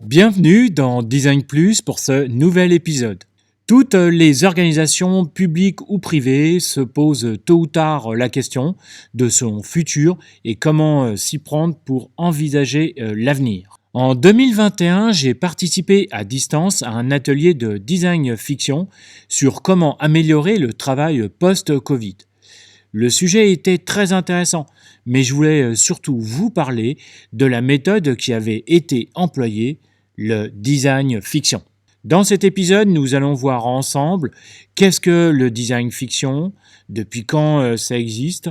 Bienvenue dans Design Plus pour ce nouvel épisode. Toutes les organisations publiques ou privées se posent tôt ou tard la question de son futur et comment s'y prendre pour envisager l'avenir. En 2021, j'ai participé à distance à un atelier de design fiction sur comment améliorer le travail post-Covid. Le sujet était très intéressant, mais je voulais surtout vous parler de la méthode qui avait été employée, le design fiction. Dans cet épisode, nous allons voir ensemble qu'est-ce que le design fiction, depuis quand ça existe,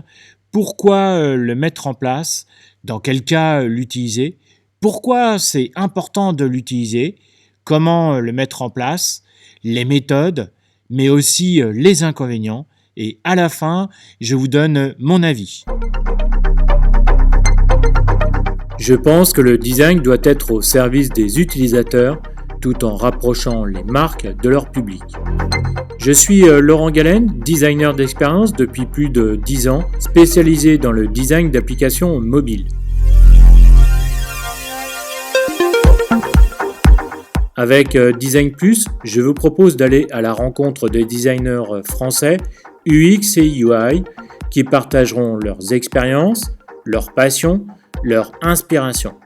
pourquoi le mettre en place, dans quel cas l'utiliser, pourquoi c'est important de l'utiliser, comment le mettre en place, les méthodes, mais aussi les inconvénients. Et à la fin, je vous donne mon avis. Je pense que le design doit être au service des utilisateurs tout en rapprochant les marques de leur public. Je suis Laurent Galen, designer d'expérience depuis plus de 10 ans, spécialisé dans le design d'applications mobiles. Avec Design Plus, je vous propose d'aller à la rencontre des designers français UX et UI qui partageront leurs expériences, leurs passions, leur inspiration.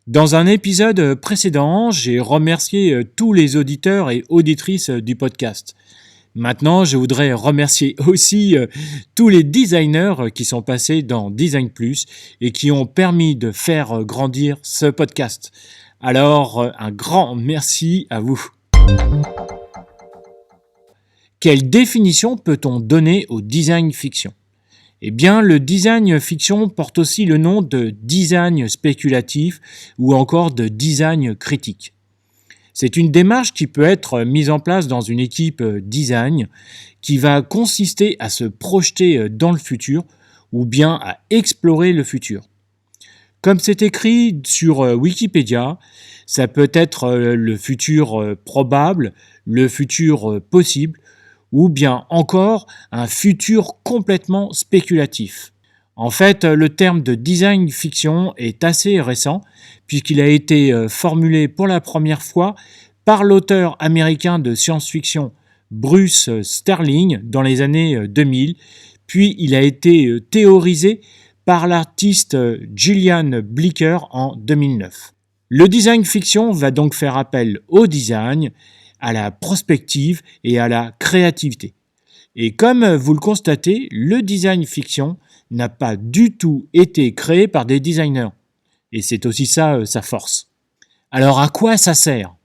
Dans un épisode précédent, j'ai remercié tous les auditeurs et auditrices du podcast. Maintenant, je voudrais remercier aussi tous les designers qui sont passés dans Design Plus et qui ont permis de faire grandir ce podcast. Alors, un grand merci à vous. Quelle définition peut-on donner au design fiction ? Eh bien, le design fiction porte aussi le nom de design spéculatif ou encore de design critique. C'est une démarche qui peut être mise en place dans une équipe design qui va consister à se projeter dans le futur ou bien à explorer le futur. Comme c'est écrit sur Wikipédia, ça peut être le futur probable, le futur possible, ou bien encore un futur complètement spéculatif. En fait, le terme de design fiction est assez récent, puisqu'il a été formulé pour la première fois par l'auteur américain de science-fiction Bruce Sterling dans les années 2000, puis il a été théorisé par l'artiste Gillian Blicker en 2009. Le design fiction va donc faire appel au design, à la prospective et à la créativité. Et comme vous le constatez, le design fiction n'a pas du tout été créé par des designers. Et c'est aussi ça sa force. Alors à quoi ça sert ?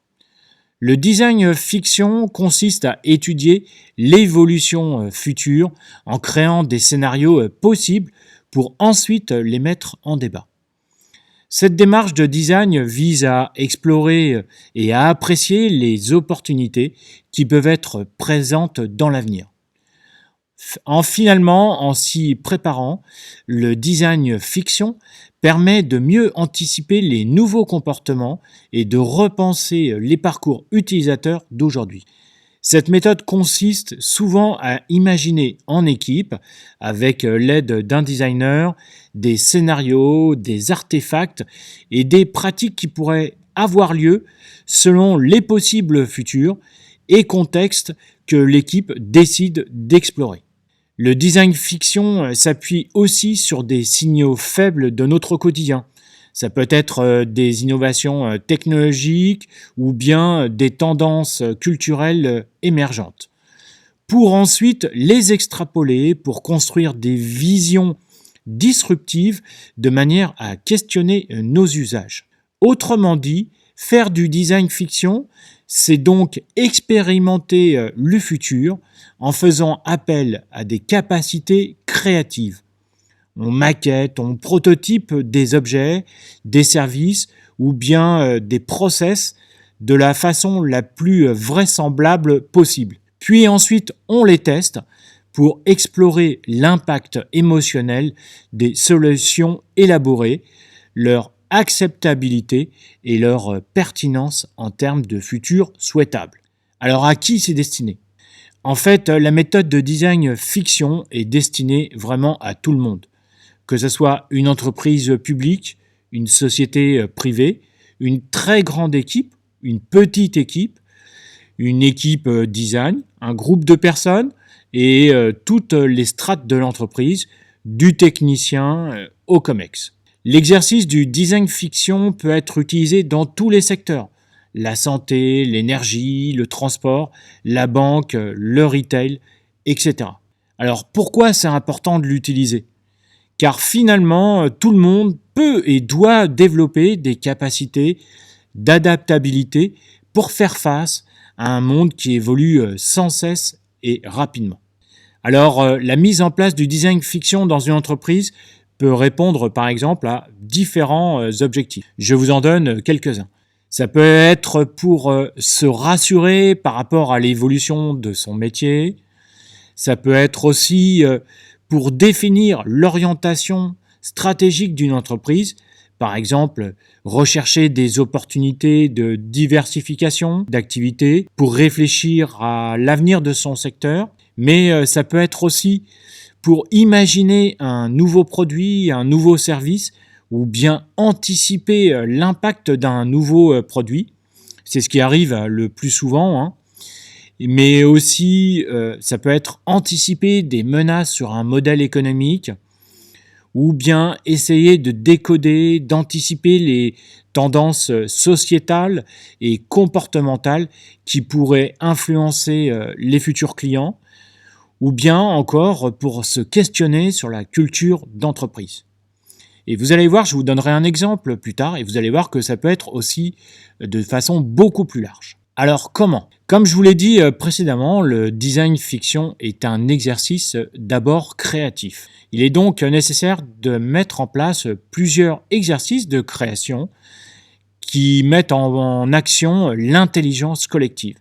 Le design fiction consiste à étudier l'évolution future en créant des scénarios possibles pour ensuite les mettre en débat. Cette démarche de design vise à explorer et à apprécier les opportunités qui peuvent être présentes dans l'avenir. En s'y préparant, le design fiction permet de mieux anticiper les nouveaux comportements et de repenser les parcours utilisateurs d'aujourd'hui. Cette méthode consiste souvent à imaginer en équipe, avec l'aide d'un designer, des scénarios, des artefacts et des pratiques qui pourraient avoir lieu selon les possibles futurs et contextes que l'équipe décide d'explorer. Le design fiction s'appuie aussi sur des signaux faibles de notre quotidien. Ça peut être des innovations technologiques ou bien des tendances culturelles émergentes. Pour ensuite les extrapoler pour construire des visions disruptives de manière à questionner nos usages. Autrement dit, faire du design fiction, c'est donc expérimenter le futur en faisant appel à des capacités créatives. On maquette, on prototype des objets, des services ou bien des process de la façon la plus vraisemblable possible. Puis ensuite, on les teste pour explorer l'impact émotionnel des solutions élaborées, leur acceptabilité et leur pertinence en termes de futur souhaitable. Alors à qui c'est destiné ? En fait, la méthode de design fiction est destinée vraiment à tout le monde. Que ce soit une entreprise publique, une société privée, une très grande équipe, une petite équipe, une équipe design, un groupe de personnes et toutes les strates de l'entreprise, du technicien au COMEX. L'exercice du design fiction peut être utilisé dans tous les secteurs: la santé, l'énergie, le transport, la banque, le retail, etc. Alors pourquoi c'est important de l'utiliser? Car finalement, tout le monde peut et doit développer des capacités d'adaptabilité pour faire face à un monde qui évolue sans cesse et rapidement. Alors, la mise en place du design fiction dans une entreprise peut répondre par exemple à différents objectifs. Je vous en donne quelques-uns. Ça peut être pour se rassurer par rapport à l'évolution de son métier. Ça peut être aussi pour définir l'orientation stratégique d'une entreprise. Par exemple, rechercher des opportunités de diversification d'activités pour réfléchir à l'avenir de son secteur. Mais ça peut être aussi pour imaginer un nouveau produit, un nouveau service, ou bien anticiper l'impact d'un nouveau produit. C'est ce qui arrive le plus souvent, hein. Mais aussi, ça peut être anticiper des menaces sur un modèle économique, ou bien essayer de décoder, d'anticiper les tendances sociétales et comportementales qui pourraient influencer les futurs clients, ou bien encore pour se questionner sur la culture d'entreprise. Et vous allez voir, je vous donnerai un exemple plus tard, et vous allez voir que ça peut être aussi de façon beaucoup plus large. Alors comment? Comme je vous l'ai dit précédemment, le design fiction est un exercice d'abord créatif. Il est donc nécessaire de mettre en place plusieurs exercices de création qui mettent en action l'intelligence collective.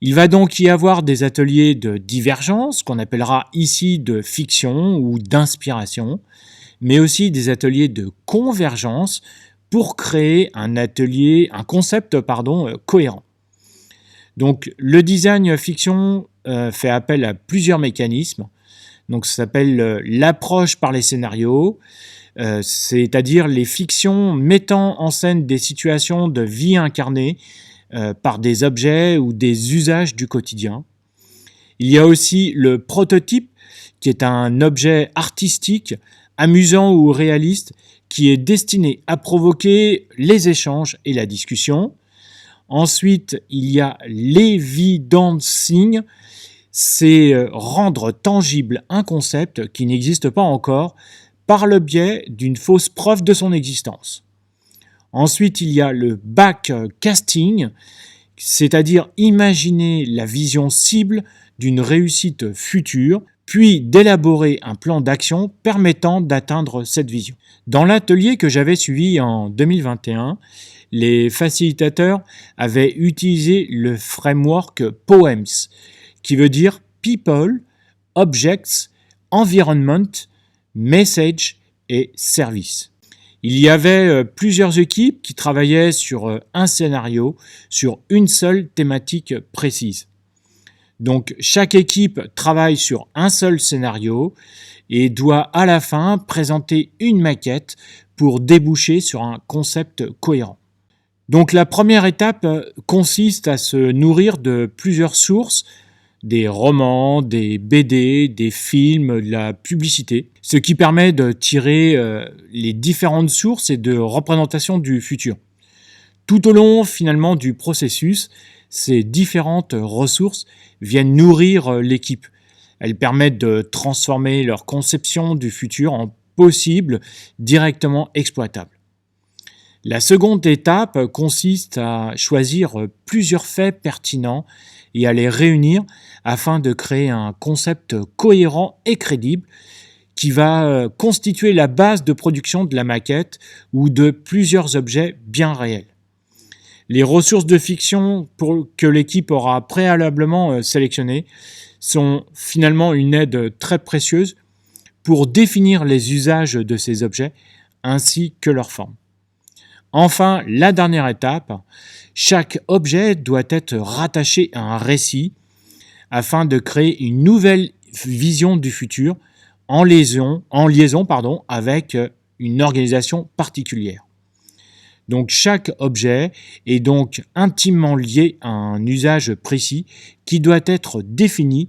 Il va donc y avoir des ateliers de divergence, qu'on appellera ici de fiction ou d'inspiration, mais aussi des ateliers de convergence pour créer un concept cohérent. Donc le design fiction fait appel à plusieurs mécanismes. Donc ça s'appelle l'approche par les scénarios, c'est-à-dire les fictions mettant en scène des situations de vie incarnées par des objets ou des usages du quotidien. Il y a aussi le prototype, qui est un objet artistique, amusant ou réaliste, qui est destiné à provoquer les échanges et la discussion. Ensuite, il y a l'evidencing, c'est rendre tangible un concept qui n'existe pas encore par le biais d'une fausse preuve de son existence. Ensuite, il y a le backcasting, c'est-à-dire imaginer la vision cible d'une réussite future, puis d'élaborer un plan d'action permettant d'atteindre cette vision. Dans l'atelier que j'avais suivi en 2021, les facilitateurs avaient utilisé le framework POEMS, qui veut dire People, Objects, Environment, Message et Service. Il y avait plusieurs équipes qui travaillaient sur un scénario, sur une seule thématique précise. Donc chaque équipe travaille sur un seul scénario et doit à la fin présenter une maquette pour déboucher sur un concept cohérent. Donc la première étape consiste à se nourrir de plusieurs sources, des romans, des BD, des films, de la publicité, ce qui permet de tirer les différentes sources et de représentations du futur. Tout au long finalement du processus, ces différentes ressources viennent nourrir l'équipe. Elles permettent de transformer leur conception du futur en possible directement exploitable. La seconde étape consiste à choisir plusieurs faits pertinents et à les réunir afin de créer un concept cohérent et crédible qui va constituer la base de production de la maquette ou de plusieurs objets bien réels. Les ressources de fiction que l'équipe aura préalablement sélectionnées sont finalement une aide très précieuse pour définir les usages de ces objets ainsi que leur forme. Enfin, la dernière étape, chaque objet doit être rattaché à un récit afin de créer une nouvelle vision du futur en liaison avec une organisation particulière. Donc chaque objet est donc intimement lié à un usage précis qui doit être défini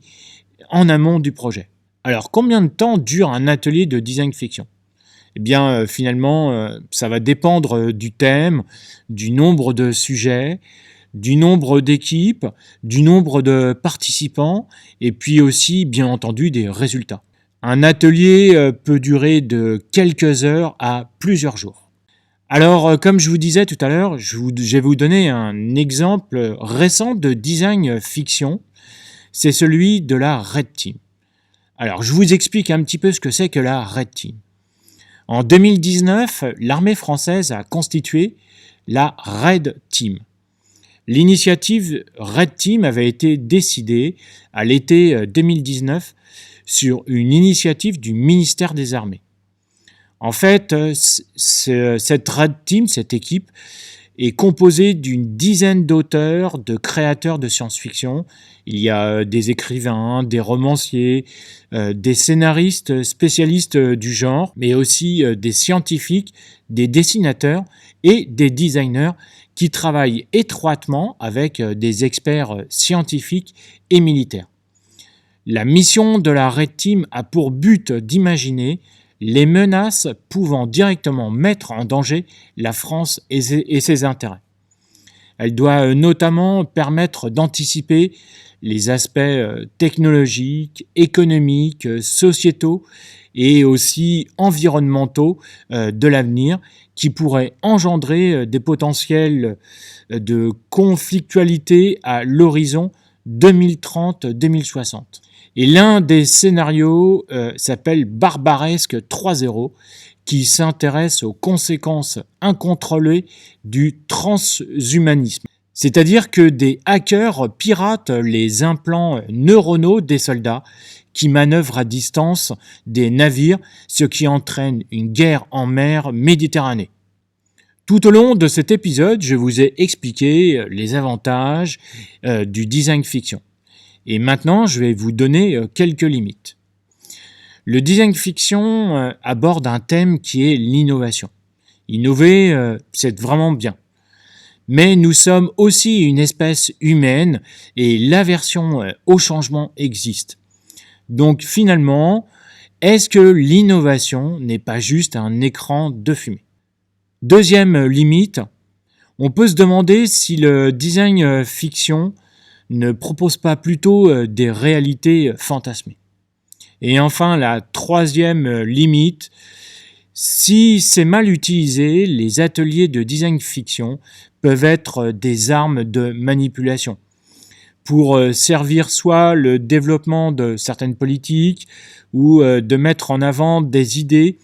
en amont du projet. Alors combien de temps dure un atelier de design fiction ? Eh bien, finalement, ça va dépendre du thème, du nombre de sujets, du nombre d'équipes, du nombre de participants, et puis aussi, bien entendu, des résultats. Un atelier peut durer de quelques heures à plusieurs jours. Alors, comme je vous disais tout à l'heure, je vais vous donner un exemple récent de design fiction. C'est celui de la Red Team. Alors, je vous explique un petit peu ce que c'est que la Red Team. En 2019, l'armée française a constitué la Red Team. L'initiative Red Team avait été décidée à l'été 2019 sur une initiative du ministère des Armées. En fait, cette Red Team, cette équipe, est composée d'une dizaine d'auteurs, de créateurs de science-fiction. Il y a des écrivains, des romanciers, des scénaristes spécialistes du genre, mais aussi des scientifiques, des dessinateurs et des designers qui travaillent étroitement avec des experts scientifiques et militaires. La mission de la Red Team a pour but d'imaginer les menaces pouvant directement mettre en danger la France et ses intérêts. Elle doit notamment permettre d'anticiper les aspects technologiques, économiques, sociétaux et aussi environnementaux de l'avenir qui pourraient engendrer des potentiels de conflictualité à l'horizon 2030-2060. Et l'un des scénarios s'appelle Barbaresque 3.0, qui s'intéresse aux conséquences incontrôlées du transhumanisme. C'est-à-dire que des hackers piratent les implants neuronaux des soldats qui manœuvrent à distance des navires, ce qui entraîne une guerre en mer Méditerranée. Tout au long de cet épisode, je vous ai expliqué les avantages du design fiction. Et maintenant, je vais vous donner quelques limites. Le design fiction aborde un thème qui est l'innovation. Innover, c'est vraiment bien. Mais nous sommes aussi une espèce humaine et l'aversion au changement existe. Donc finalement, est-ce que l'innovation n'est pas juste un écran de fumée ? Deuxième limite, on peut se demander si le design fiction ne propose pas plutôt des réalités fantasmées. Et enfin, la troisième limite, si c'est mal utilisé, les ateliers de design fiction peuvent être des armes de manipulation pour servir soit le développement de certaines politiques ou de mettre en avant des idées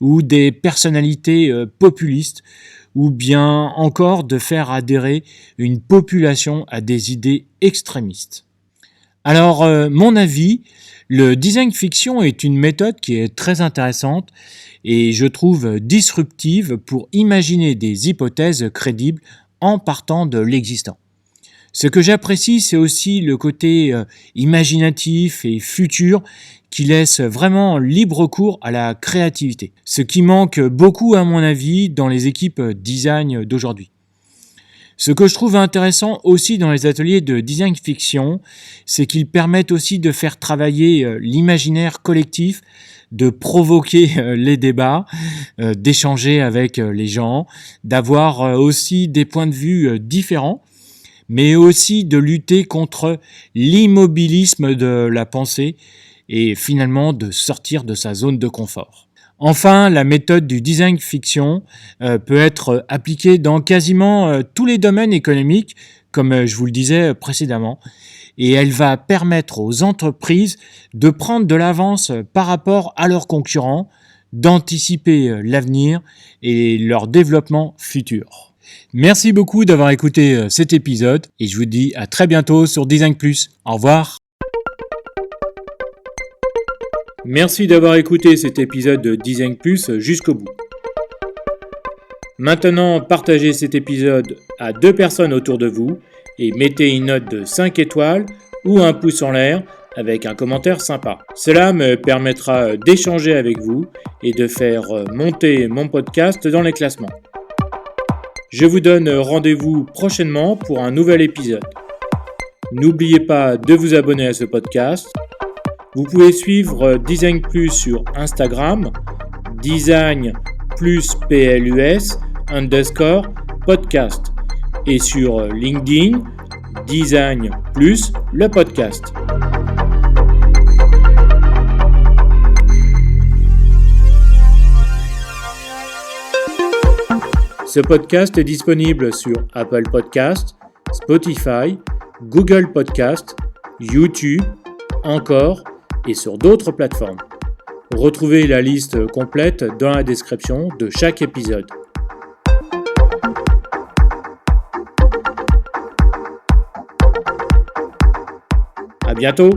ou des personnalités populistes ou bien encore de faire adhérer une population à des idées extrémistes. Alors, mon avis, le design fiction est une méthode qui est très intéressante et je trouve disruptive pour imaginer des hypothèses crédibles en partant de l'existant. Ce que j'apprécie, c'est aussi le côté imaginatif et futur qui laisse vraiment libre cours à la créativité. Ce qui manque beaucoup, à mon avis, dans les équipes design d'aujourd'hui. Ce que je trouve intéressant aussi dans les ateliers de design fiction, c'est qu'ils permettent aussi de faire travailler l'imaginaire collectif, de provoquer les débats, d'échanger avec les gens, d'avoir aussi des points de vue différents, mais aussi de lutter contre l'immobilisme de la pensée et finalement de sortir de sa zone de confort. Enfin, la méthode du design fiction peut être appliquée dans quasiment tous les domaines économiques, comme je vous le disais précédemment, et elle va permettre aux entreprises de prendre de l'avance par rapport à leurs concurrents, d'anticiper l'avenir et leur développement futur. Merci beaucoup d'avoir écouté cet épisode et je vous dis à très bientôt sur Design Plus. Au revoir. Merci d'avoir écouté cet épisode de Design Plus jusqu'au bout. Maintenant, partagez cet épisode à 2 personnes autour de vous et mettez une note de 5 étoiles ou un pouce en l'air avec un commentaire sympa. Cela me permettra d'échanger avec vous et de faire monter mon podcast dans les classements. Je vous donne rendez-vous prochainement pour un nouvel épisode. N'oubliez pas de vous abonner à ce podcast. Vous pouvez suivre Design Plus sur Instagram, Design plus PLUS _podcast et sur LinkedIn, Design plus le podcast. Ce podcast est disponible sur Apple Podcast, Spotify, Google Podcast, YouTube, Encore et sur d'autres plateformes. Retrouvez la liste complète dans la description de chaque épisode. À bientôt!